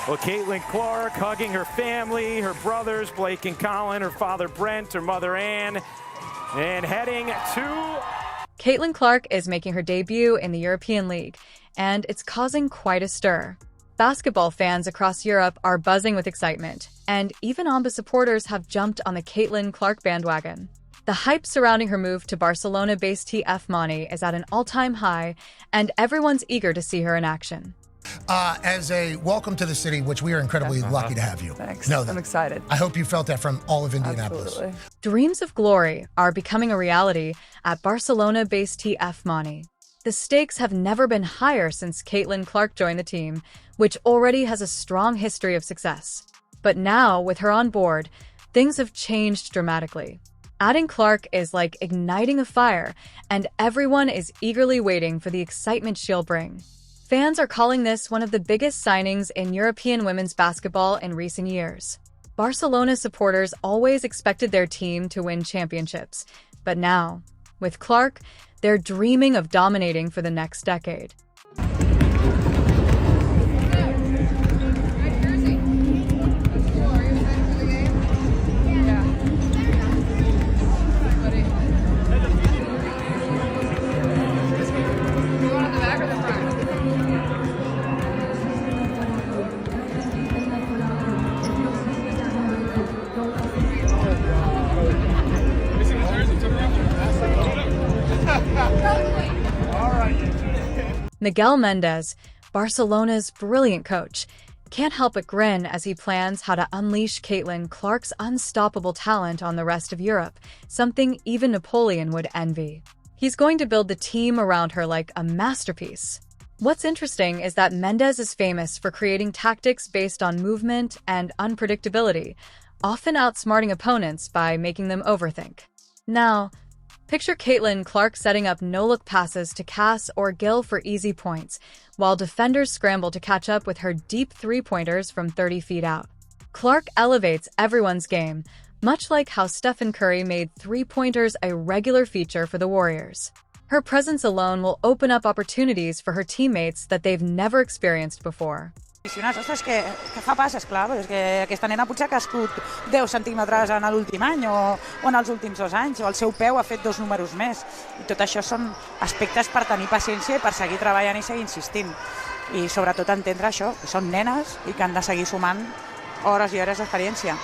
Well, Caitlyn Clark hugging her family, her brothers, Blake and Colin, her father Brent, her mother Anne, and heading to... Caitlyn Clark is making her debut in the European League, and it's causing quite a stir. Basketball fans across Europe are buzzing with excitement, and even AMBA supporters have jumped on the Caitlyn Clark bandwagon. The hype surrounding her move to Barcelona-based TF Money is at an all-time high, and everyone's eager to see her in action. As a welcome to the city, which we are incredibly lucky to have you. Thanks. Know that. I'm excited. I hope you felt that from all of Indianapolis. Absolutely. Dreams of glory are becoming a reality at Barcelona-based TF Money. The stakes have never been higher since Caitlyn Clark joined the team, which already has a strong history of success. But now, with her on board, things have changed dramatically. Adding Clark is like igniting a fire, and everyone is eagerly waiting for the excitement she'll bring. Fans are calling this one of the biggest signings in European women's basketball in recent years. Barcelona supporters always expected their team to win championships, but now, with Clark, they're dreaming of dominating for the next decade. Miguel Mendez, Barcelona's brilliant coach, can't help but grin as he plans how to unleash Caitlyn Clark's unstoppable talent on the rest of Europe, something even Napoleon would envy. He's going to build the team around her like a masterpiece. What's interesting is that Mendez is famous for creating tactics based on movement and unpredictability, often outsmarting opponents by making them overthink. Now, picture Caitlyn Clark setting up no-look passes to Cass or Gil for easy points, while defenders scramble to catch up with her deep three-pointers from 30 feet out. Clark elevates everyone's game, much like how Stephen Curry made three-pointers a regular feature for the Warriors. Her presence alone will open up opportunities for her teammates that they've never experienced before. Ostres, que fa passes, clar, però és que aquesta nena potser ha crescut 10 centímetres en l'últim any o en els últims 2 anys, o el seu peu ha fet 2 números més. I tot això són aspectes per tenir paciència i per seguir treballant i seguir insistint. I sobretot entendre això, que són nenes i que han de seguir sumant hores i hores d'experiència.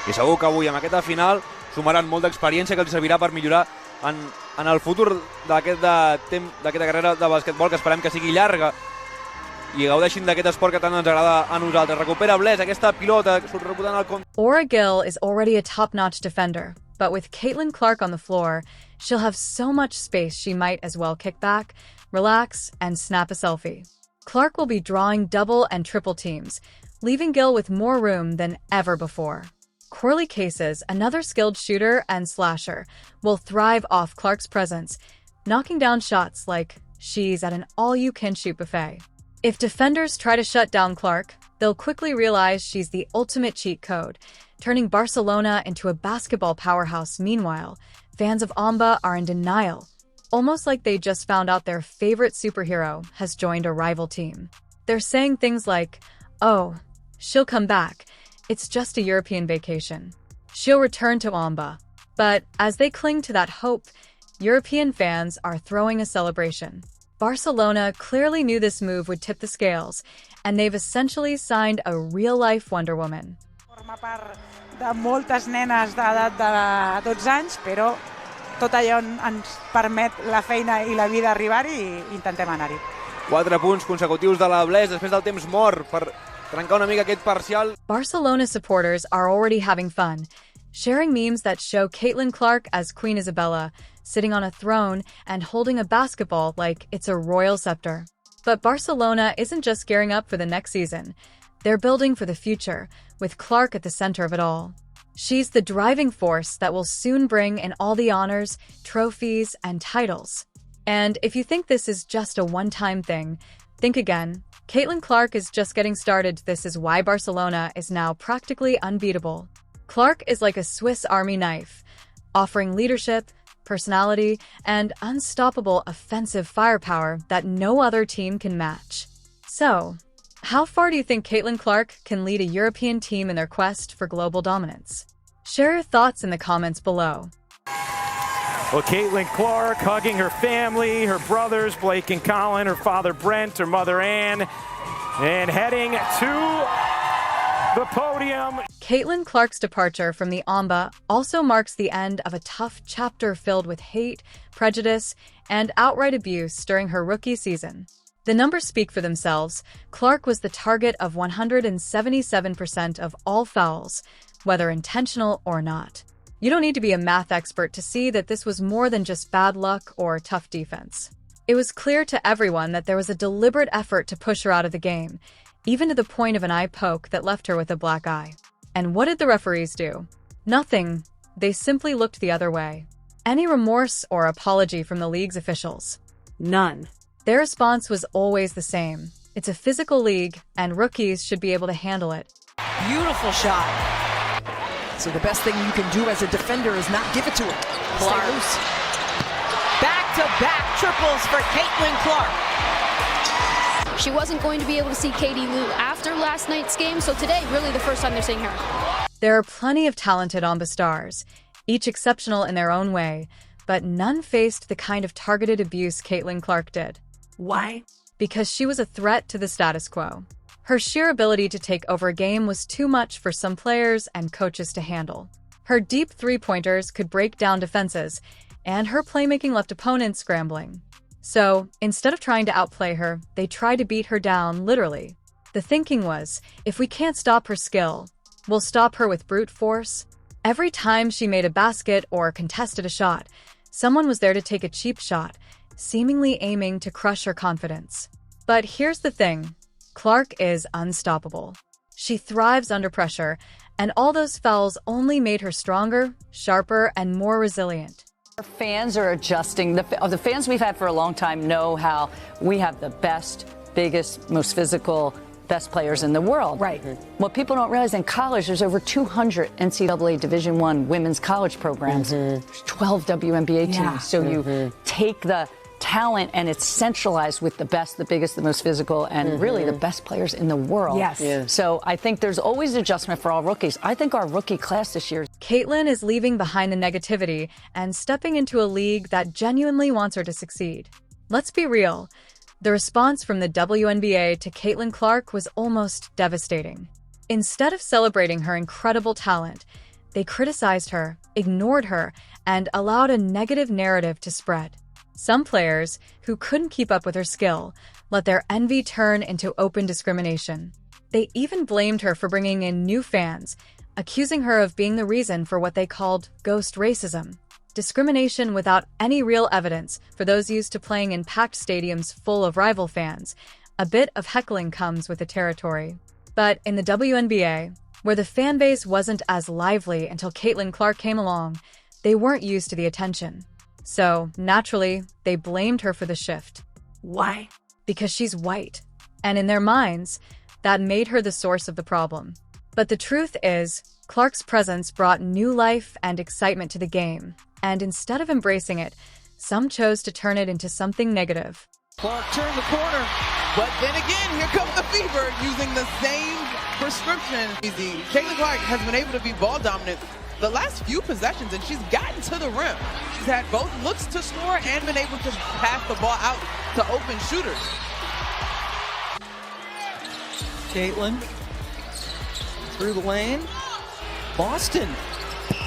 I segur que avui, amb aquesta final, sumaran molt d'experiència que els servirà per millorar en el futur d'aquesta carrera de basquetbol, que esperem que sigui llarga, i gaudeixin d'aquest esport que tant ens agrada a nosaltres. Recupera Blés, aquesta pilota, surt rebotant al compte. Aura Gil is already a top-notch defender, but with Caitlyn Clark on the floor, she'll have so much space she might as well kick back, relax, and snap a selfie. Clark will be drawing double and triple teams, leaving Gil with more room than ever before. Corley Cases, another skilled shooter and slasher, will thrive off Clark's presence, knocking down shots like she's at an all-you-can-shoot buffet. If defenders try to shut down Clark, they'll quickly realize she's the ultimate cheat code, turning Barcelona into a basketball powerhouse. Meanwhile, fans of AMBA are in denial, almost like they just found out their favorite superhero has joined a rival team. They're saying things like, "Oh, she'll come back. It's just a European vacation. She'll return to AMBA." But as they cling to that hope, European fans are throwing a celebration. Barcelona clearly knew this move would tip the scales, and they've essentially signed a real-life Wonder Woman. Forma part de moltes nenes d'edat de 12 anys, però tot allò ens permet la feina i la vida arribar-hi i intentem anar-hi. 4 punts consecutius de la Blés després del temps mort per trencar una mica aquest parcial. Barcelona supporters are already having fun, sharing memes that show Caitlyn Clark as Queen Isabella, sitting on a throne and holding a basketball like it's a royal scepter. But Barcelona isn't just gearing up for the next season. They're building for the future, with Clark at the center of it all. She's the driving force that will soon bring in all the honors, trophies, and titles. And if you think this is just a one-time thing, think again. Caitlyn Clark is just getting started. This is why Barcelona is now practically unbeatable. Clark is like a Swiss Army knife, offering leadership, personality, and unstoppable offensive firepower that no other team can match. So, How far do you think Caitlyn Clark can lead a European team in their quest for global dominance? Share your thoughts in the comments below. Well, Caitlyn Clark hugging her family, her brothers, Blake and Colin, her father Brent, her mother Ann, and heading to the podium. Caitlyn Clark's departure from the AMBA also marks the end of a tough chapter filled with hate, prejudice, and outright abuse during her rookie season. The numbers speak for themselves. Clark was the target of 177% of all fouls, whether intentional or not. You don't need to be a math expert to see that this was more than just bad luck or tough defense. It was clear to everyone that there was a deliberate effort to push her out of the game, even to the point of an eye poke that left her with a black eye. And what did the referees do? Nothing. They simply looked the other way. Any remorse or apology from the league's officials? None. Their response was always the same. It's a physical league, and rookies should be able to handle it. Beautiful shot. So the best thing you can do as a defender is not give it to him. Clark. Stay loose. Back-to-back triples for Caitlyn Clark. She wasn't going to be able to see Katie Lou after last night's game, so today, really the first time they're seeing her. There are plenty of talented AMBA stars, each exceptional in their own way, but none faced the kind of targeted abuse Caitlyn Clark did. Why? Because she was a threat to the status quo. Her sheer ability to take over a game was too much for some players and coaches to handle. Her deep three-pointers could break down defenses, and her playmaking left opponents scrambling. So, instead of trying to outplay her, they tried to beat her down, literally. The thinking was, if we can't stop her skill, we'll stop her with brute force. Every time she made a basket or contested a shot, someone was there to take a cheap shot, seemingly aiming to crush her confidence. But here's the thing. Clark is unstoppable. She thrives under pressure, and all those fouls only made her stronger, sharper, and more resilient. Our fans are adjusting. The fans we've had for a long time know how we have the best, biggest, most physical, best players in the world. Right. What people don't realize, in college, there's over 200 NCAA Division I women's college programs, 12 WNBA teams. Yeah. So you take the talent and it's centralized with the best, the biggest, the most physical, and really the best players in the world. Yes. Yeah. So I think there's always adjustment for all rookies. I think our rookie class this year. Caitlyn is leaving behind the negativity and stepping into a league that genuinely wants her to succeed. Let's be real. The response from the WNBA to Caitlyn Clark was almost devastating. Instead of celebrating her incredible talent, they criticized her, ignored her, and allowed a negative narrative to spread. Some players, who couldn't keep up with her skill, let their envy turn into open discrimination. They even blamed her for bringing in new fans, accusing her of being the reason for what they called ghost racism. Discrimination without any real evidence for those used to playing in packed stadiums full of rival fans. A bit of heckling comes with the territory. But in the WNBA, where the fan base wasn't as lively until Caitlyn Clark came along, they weren't used to the attention. So, naturally, they blamed her for the shift. Why? Because she's white. And in their minds, that made her the source of the problem. But the truth is, Clark's presence brought new life and excitement to the game. And instead of embracing it, some chose to turn it into something negative. Clark turned the corner, but then again, here comes the fever using the same prescription. Caitlyn Clark has been able to be ball dominant the last few possessions, and she's gotten to the rim. She's had both looks to score and been able to pass the ball out to open shooters. Caitlyn through the lane. Boston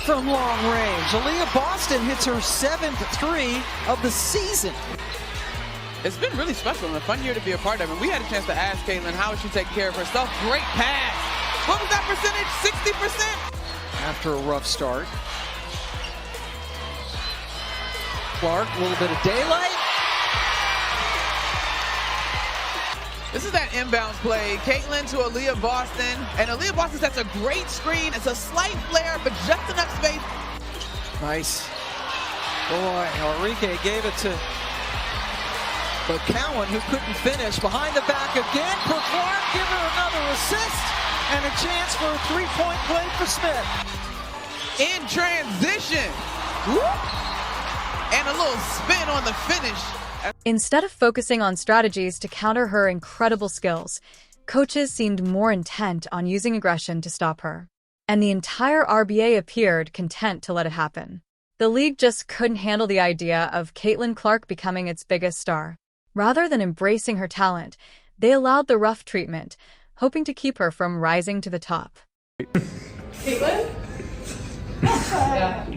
from long range. Aaliyah Boston hits her 7th three of the season. It's been really special and a fun year to be a part of, and we had a chance to ask Caitlyn how she take care of herself. Great pass. What was that percentage? 60%? After a rough start. Clark, a little bit of daylight. This is that inbound play. Caitlyn to Aaliyah Boston. And Aaliyah Boston sets a great screen. It's a slight flare, but just enough space. Nice. Boy, Enrique gave it to McCowan, who couldn't finish. Behind the back again for Clark. Give her another assist. And a chance for a three-point play for Smith. In transition. Whoop. And a little spin on the finish. Instead of focusing on strategies to counter her incredible skills, Coaches seemed more intent on using aggression to stop her, and the entire RBA appeared content to let it happen. The league just couldn't handle the idea of Caitlyn Clark becoming its biggest star. Rather than embracing her talent, they allowed the rough treatment, hoping to keep her from rising to the top. Caitlyn? Yeah.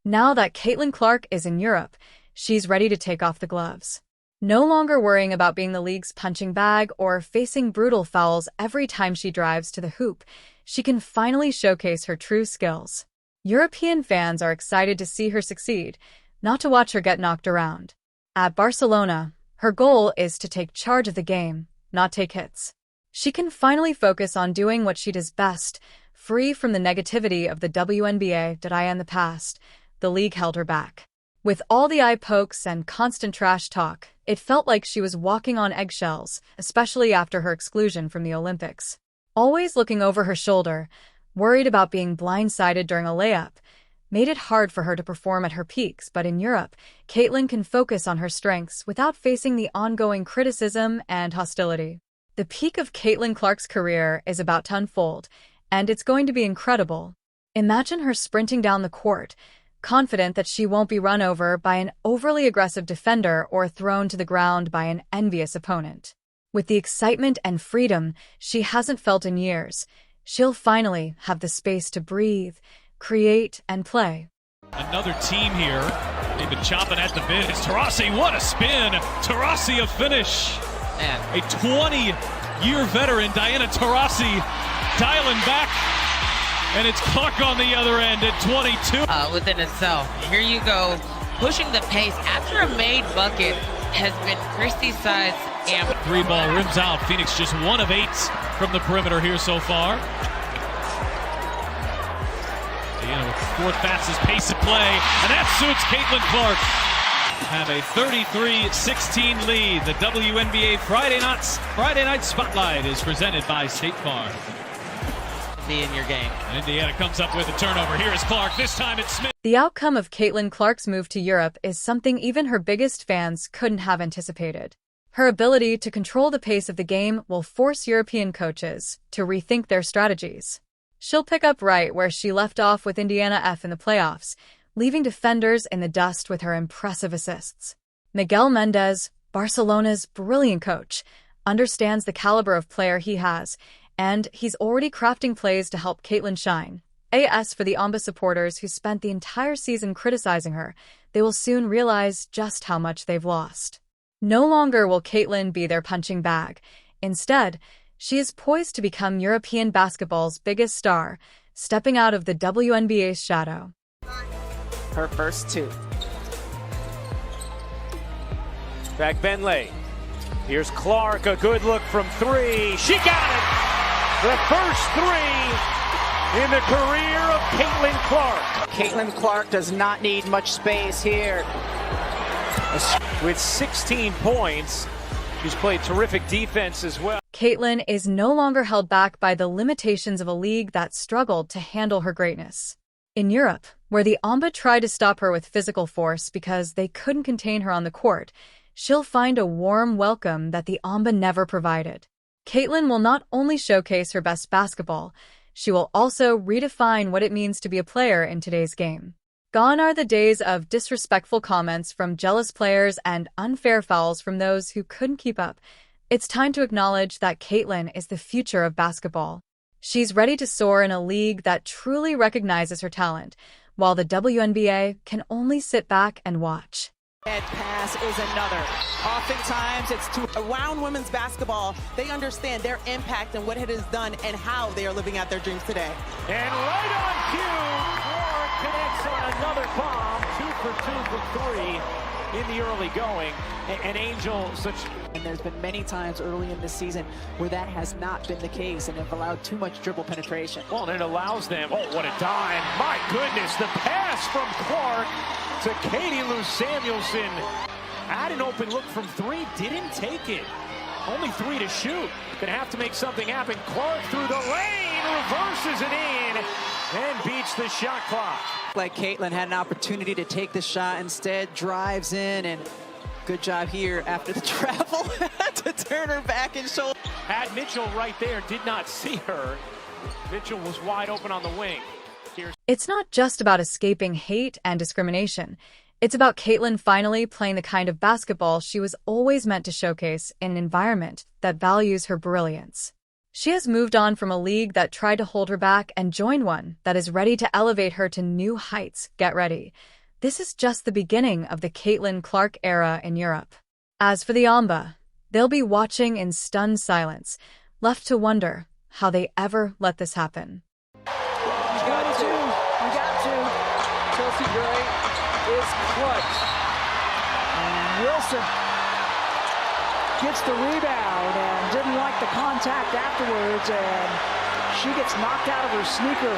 Now that Caitlyn Clark is in Europe, she's ready to take off the gloves. No longer worrying about being the league's punching bag or facing brutal fouls every time she drives to the hoop, she can finally showcase her true skills. European fans are excited to see her succeed, not to watch her get knocked around. At Barcelona, her goal is to take charge of the game, not take hits. She can finally focus on doing what she does best, free from the negativity of the WNBA that in the past. The league held her back. With all the eye pokes and constant trash talk, it felt like she was walking on eggshells, especially after her exclusion from the Olympics. Always looking over her shoulder, worried about being blindsided during a layup, made it hard for her to perform at her peaks. But in Europe, Caitlyn can focus on her strengths without facing the ongoing criticism and hostility. The peak of Caitlyn Clark's career is about to unfold, and it's going to be incredible. Imagine her sprinting down the court, confident that she won't be run over by an overly aggressive defender or thrown to the ground by an envious opponent. With the excitement and freedom she hasn't felt in years, she'll finally have the space to breathe, create, and play. Another team here. They've been chomping at the bit. It's Taurasi. What a spin. Taurasi a finish. Man. A 20-year veteran, Diana Taurasi, dialing back. And it's Clark on the other end at 22. Within itself. Here you go. Pushing the pace after a made bucket has been Christie's size. And three ball rims out. Phoenix just 1 of 8 from the perimeter here so far. Diana with the 4th fastest pace of play. And that suits Caitlyn Clark. Have a 33-16 lead. The WNBA Friday night Spotlight is presented by State Farm. In your game. And Indiana comes up with a turnover. Here is Clark. This time it's Smith. The outcome of Caitlyn Clark's move to Europe is something even her biggest fans couldn't have anticipated. Her ability to control the pace of the game will force European coaches to rethink their strategies. She'll pick up right where she left off with Indiana F in the playoffs, leaving defenders in the dust with her impressive assists. Miguel Mendez, Barcelona's brilliant coach, understands the caliber of player he has, and he's already crafting plays to help Caitlyn shine. As for the Amba supporters who spent the entire season criticizing her, they will soon realize just how much they've lost. No longer will Caitlyn be their punching bag. Instead, she is poised to become European basketball's biggest star, stepping out of the WNBA's shadow. Her first 2. Back Benley. Here's Clark, a good look from 3. She got it! The first 3 in the career of Caitlyn Clark. Caitlyn Clark does not need much space here. With 16 points, she's played terrific defense as well. Caitlyn is no longer held back by the limitations of a league that struggled to handle her greatness. In Europe, where the Amba tried to stop her with physical force because they couldn't contain her on the court, she'll find a warm welcome that the Amba never provided. Caitlyn will not only showcase her best basketball, she will also redefine what it means to be a player in today's game. Gone are the days of disrespectful comments from jealous players and unfair fouls from those who couldn't keep up. It's time to acknowledge that Caitlyn is the future of basketball. She's ready to soar in a league that truly recognizes her talent, while the WNBA can only sit back and watch. Head pass is another. Oftentimes, it's to around women's basketball. They understand their impact and what it has done and how they are living out their dreams today. And right on cue, Clark connects on another bomb. 2 for 2 from 3 in the early going. An Angel, And there's been many times early in this season where that has not been the case and have allowed too much dribble penetration. Well, and it allows them, oh, what a dime. My goodness, the pass from Clark to Katie Lou Samuelson. Had an open look from 3, didn't take it. Only 3 to shoot. Gonna have to make something happen. Clark through the lane, reverses it in, and beats the shot clock. Like Caitlyn had an opportunity to take the shot, instead drives in, and good job here after the travel. to turn her back and shoulder. Had Mitchell right there, did not see her. Mitchell was wide open on the wing. It's not just about escaping hate and discrimination. It's about Caitlyn finally playing the kind of basketball she was always meant to showcase in an environment that values her brilliance. She has moved on from a league that tried to hold her back and joined one that is ready to elevate her to new heights. Get ready. This is just the beginning of the Caitlyn Clark era in Europe. As for the Amba, they'll be watching in stunned silence, left to wonder how they ever let this happen. You got to. Chelsea Gray is clutch. And Wilson gets the rebound and didn't like the contact afterwards, and she gets knocked out of her sneaker.